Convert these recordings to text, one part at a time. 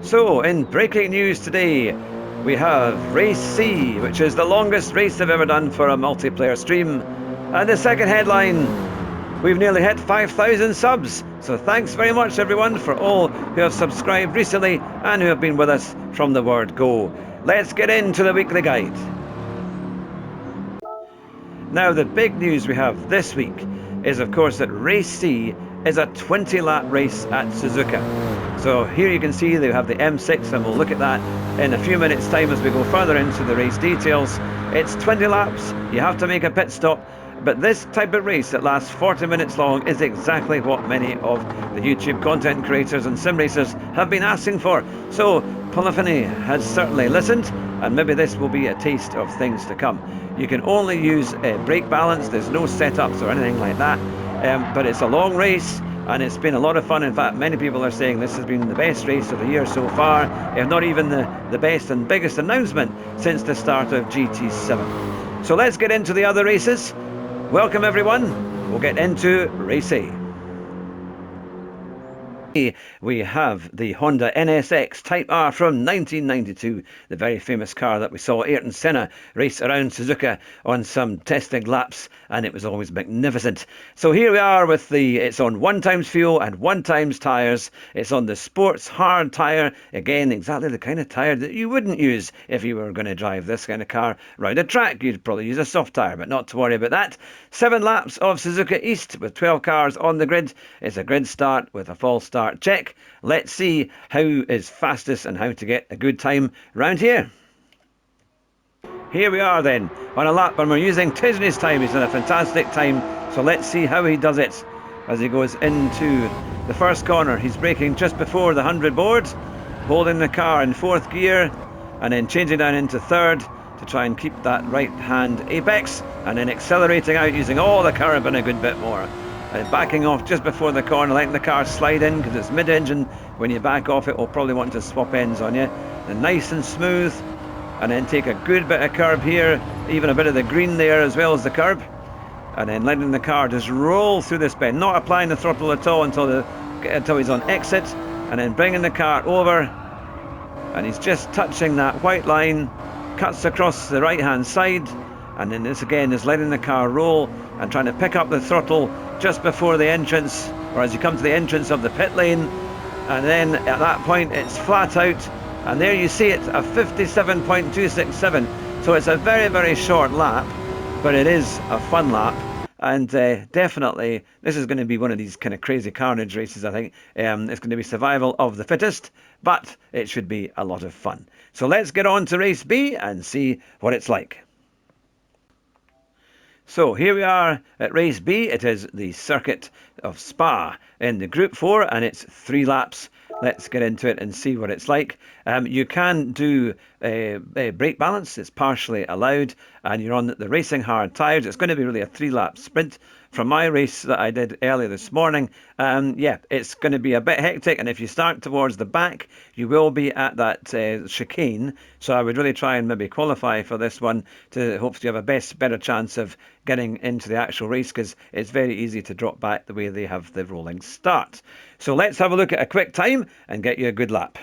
So, in breaking news today, we have Race C, which is the longest race I've ever done for a multiplayer stream. And the second headline, we've nearly hit 5,000 subs. So thanks very much everyone for all who have subscribed recently and who have been with us from the word go. Let's get into the weekly guide. Now, the big news we have this week is, of course, that Race C is a 20-lap race at Suzuka. So here you can see they have the M6, and we'll look at that in a few minutes' time as we go further into the race details. It's 20 laps, you have to make a pit stop, but this type of race that lasts 40 minutes long is exactly what many of the YouTube content creators and sim racers have been asking for. So Polyphony has certainly listened, and maybe this will be a taste of things to come. You can only use brake balance, there's no setups or anything like that, but it's a long race and it's been a lot of fun. In fact, many people are saying this has been the best race of the year so far, if not even the best and biggest announcement since the start of GT7. So let's get into the other races. Welcome everyone, we'll get into Race A. We have the Honda NSX Type R from 1992, the very famous car that we saw Ayrton Senna race around Suzuka on some testing laps, and it was always magnificent. So here we are with it's on 1x fuel and 1x tyres. It's on the sports hard tyre, again exactly the kind of tyre that you wouldn't use if you were going to drive this kind of car round a track. You'd probably use a soft tyre, but not to worry about that. 7 laps of Suzuka East with 12 cars on the grid. It's a grid start with a false start check. Let's see how is fastest and how to get a good time round here. Here we are then on a lap when we're using Tisney's time. He's done a fantastic time, so let's see how he does it as he goes into the first corner. He's braking just before the 100 board, holding the car in 4th gear and then changing down into 3rd to try and keep that right hand apex, and then accelerating out using all the curb and a good bit more. Backing off just before the corner, letting the car slide in because it's mid-engine. When you back off it will probably want to swap ends on you. And nice and smooth, and then take a good bit of curb here, even a bit of the green there as well as the curb, and then letting the car just roll through this bend, not applying the throttle at all until he's on exit, and then bringing the car over, and he's just touching that white line, cuts across the right hand side, and then this again is letting the car roll and trying to pick up the throttle just before the entrance, or as you come to the entrance of the pit lane, and then at that point it's flat out, and there you see it, a 57.267. so it's a very, very short lap, but it is a fun lap, and definitely this is going to be one of these kind of crazy carnage races. I think it's going to be survival of the fittest, but it should be a lot of fun. So let's get on to Race B and see what it's like. So here we are at Race B. It is the circuit of Spa in the Group 4, and it's 3 laps. Let's get into it and see what it's like. You can do a brake balance. It's partially allowed, and you're on the racing hard tyres. It's going to be really a 3-lap sprint. From my race that I did earlier this morning, yeah, it's going to be a bit hectic, and if you start towards the back, you will be at that chicane. So I would really try and maybe qualify for this one to hopefully have a better chance of getting into the actual race, because it's very easy to drop back the way they have the rolling start. So let's have a look at a quick time and get you a good lap.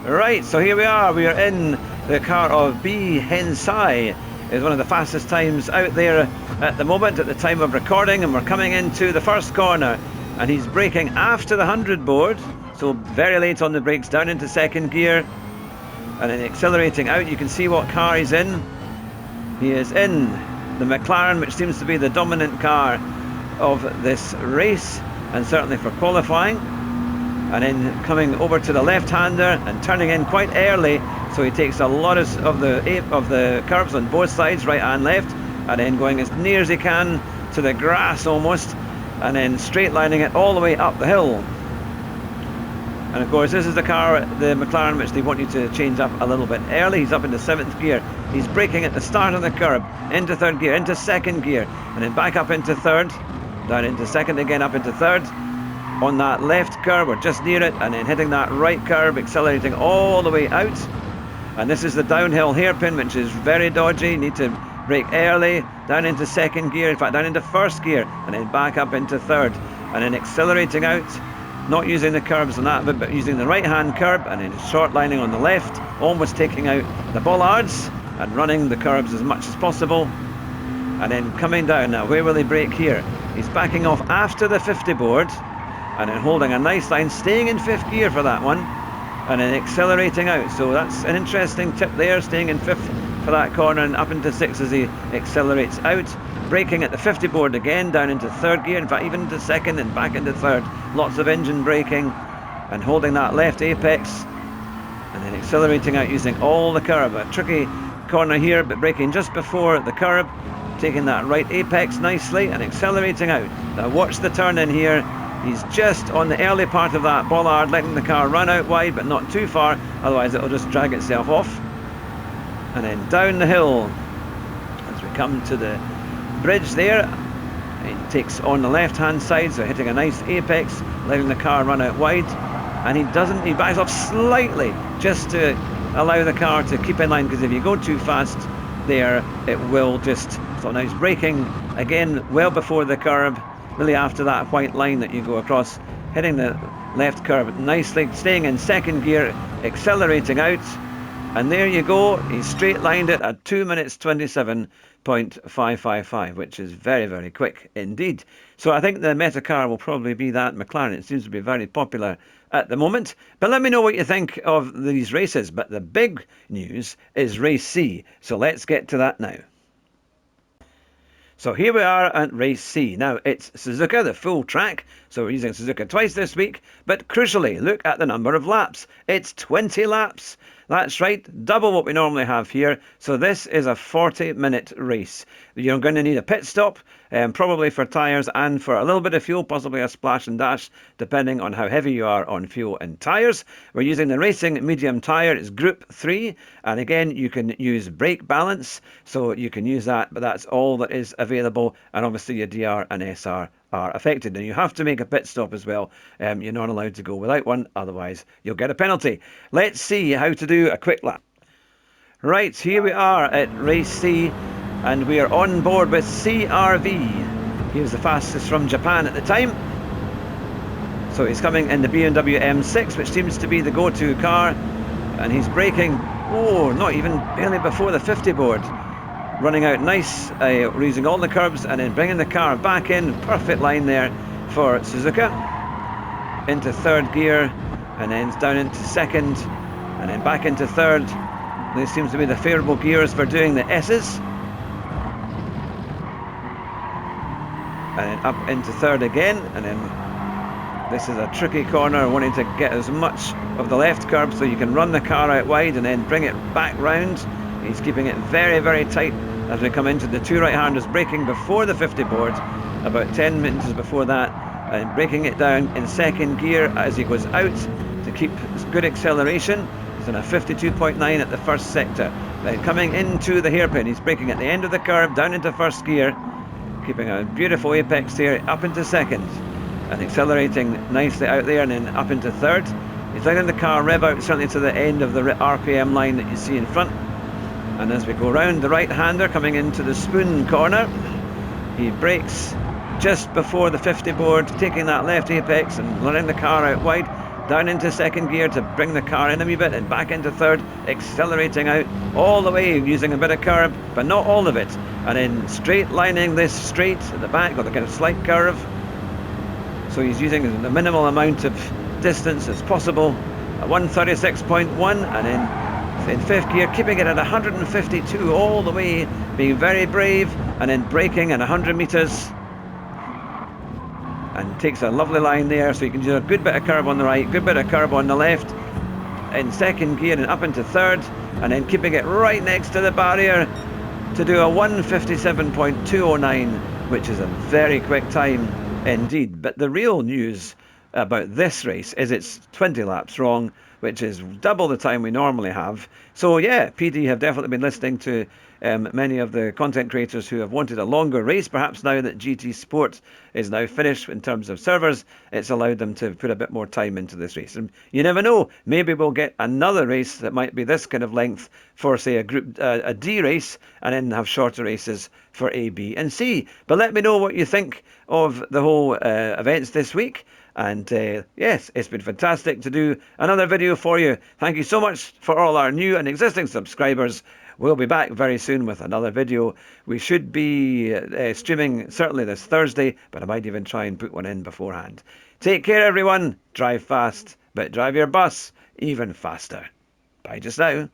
Right, so here we are. We are in the car of B Hensai. Is one of the fastest times out there at the moment at the time of recording, and we're coming into the first corner, and he's braking after the 100 board, so very late on the brakes, down into 2nd gear, and then accelerating out. You can see what car he's in. He is in the McLaren, which seems to be the dominant car of this race, and certainly for qualifying, and then coming over to the left-hander and turning in quite early, so he takes a lot of the curbs on both sides, right and left, and then going as near as he can to the grass almost, and then straight lining it all the way up the hill. And of course this is the car, the McLaren, which they want you to change up a little bit early. He's up into 7th gear. He's braking at the start of the curb, into 3rd gear, into 2nd gear, and then back up into 3rd, down into 2nd again, up into 3rd. On that left curb, we're just near it, and then hitting that right curb, accelerating all the way out. And this is the downhill hairpin, which is very dodgy. You need to brake early, down into 2nd gear, in fact down into 1st gear, and then back up into 3rd, and then accelerating out not using the curbs on that bit, but using the right-hand curb, and then short lining on the left, almost taking out the bollards and running the curbs as much as possible. And then coming down. Now, where will he brake here? He's backing off after the 50 board, and then holding a nice line, staying in 5th gear for that one, and then accelerating out. So that's an interesting tip there, staying in 5th for that corner and up into 6th as he accelerates out. Braking at the 50 board again, down into 3rd gear, in fact even into 2nd and back into 3rd. Lots of engine braking and holding that left apex, and then accelerating out using all the curb. A tricky corner here, but braking just before the curb, taking that right apex nicely and accelerating out. Now watch the turn in here. He's just on the early part of that bollard, letting the car run out wide, but not too far, otherwise it'll just drag itself off. And then down the hill, as we come to the bridge there, it takes on the left-hand side, so hitting a nice apex, letting the car run out wide. And he backs off slightly, just to allow the car to keep in line, because if you go too fast there, it will just... So now he's braking again, well before the curb, really after that white line that you go across, hitting the left curb nicely, staying in 2nd gear, accelerating out, and there you go. He's straight lined it at 2 minutes 27.555, which is very, very quick indeed. So I think the Meta car will probably be that McLaren. It seems to be very popular at the moment. But let me know what you think of these races. But the big news is race C, so let's get to that now. So here we are at race C. Now, it's Suzuka, the full track, so we're using Suzuka twice this week, but crucially, look at the number of laps. It's 20 laps. That's right, double what we normally have here. So this is a 40-minute race. You're going to need a pit stop, probably for tyres and for a little bit of fuel, possibly a splash and dash, depending on how heavy you are on fuel and tyres. We're using the racing medium tyre. It's Group 3, and again, you can use brake balance, so you can use that, but that's all that is available, and obviously your DR and SR are affected. And you have to make a pit stop as well. You're not allowed to go without one, otherwise you'll get a penalty. Let's see how to do a quick lap. Right, here we are at race C, and we are on board with CRV. He was the fastest from Japan at the time. So he's coming in the BMW M6, which seems to be the go-to car, and he's braking, not even barely before the 50 board. Running out nice, using all the curbs and then bringing the car back in. Perfect line there for Suzuka. Into 3rd gear, and then down into 2nd, and then back into 3rd. These seems to be the favourable gears for doing the S's. And then up into 3rd again, and then this is a tricky corner, wanting to get as much of the left curb so you can run the car out wide and then bring it back round. He's keeping it very, very tight as we come into the two right-handers, braking before the 50 board, about 10 minutes before that, and braking it down in 2nd gear as he goes out to keep good acceleration. He's on a 52.9 at the first sector. Then coming into the hairpin, he's braking at the end of the curve, down into 1st gear, keeping a beautiful apex here, up into 2nd, and accelerating nicely out there, and then up into 3rd. He's letting the car rev out certainly to the end of the RPM line that you see in front. And as we go round the right-hander, coming into the spoon corner, he brakes just before the 50 board, taking that left apex and letting the car out wide, down into 2nd gear to bring the car in a wee bit, and back into 3rd, accelerating out all the way, using a bit of curb, but not all of it. And then straight lining this straight at the back with a kind of slight curve. So he's using the minimal amount of distance as possible, at 136.1, and then in 5th gear, keeping it at 152 all the way, being very brave, and then braking at 100 metres. And takes a lovely line there, so you can do a good bit of curb on the right, good bit of curb on the left, in 2nd gear and up into 3rd, and then keeping it right next to the barrier to do a 157.209, which is a very quick time indeed. But the real news about this race is it's 20 laps wrong, which is double the time we normally have. So yeah, PD have definitely been listening to many of the content creators who have wanted a longer race. Perhaps now that GT Sport is now finished in terms of servers, it's allowed them to put a bit more time into this race. And you never know, maybe we'll get another race that might be this kind of length for, say, a D race, and then have shorter races for A, B and C. But let me know what you think of the whole events this week. And yes, it's been fantastic to do another video for you. Thank you so much for all our new and existing subscribers. We'll be back very soon with another video. We should be streaming certainly this Thursday, but I might even try and put one in beforehand. Take care, everyone. Drive fast, but drive your bus even faster. Bye just now.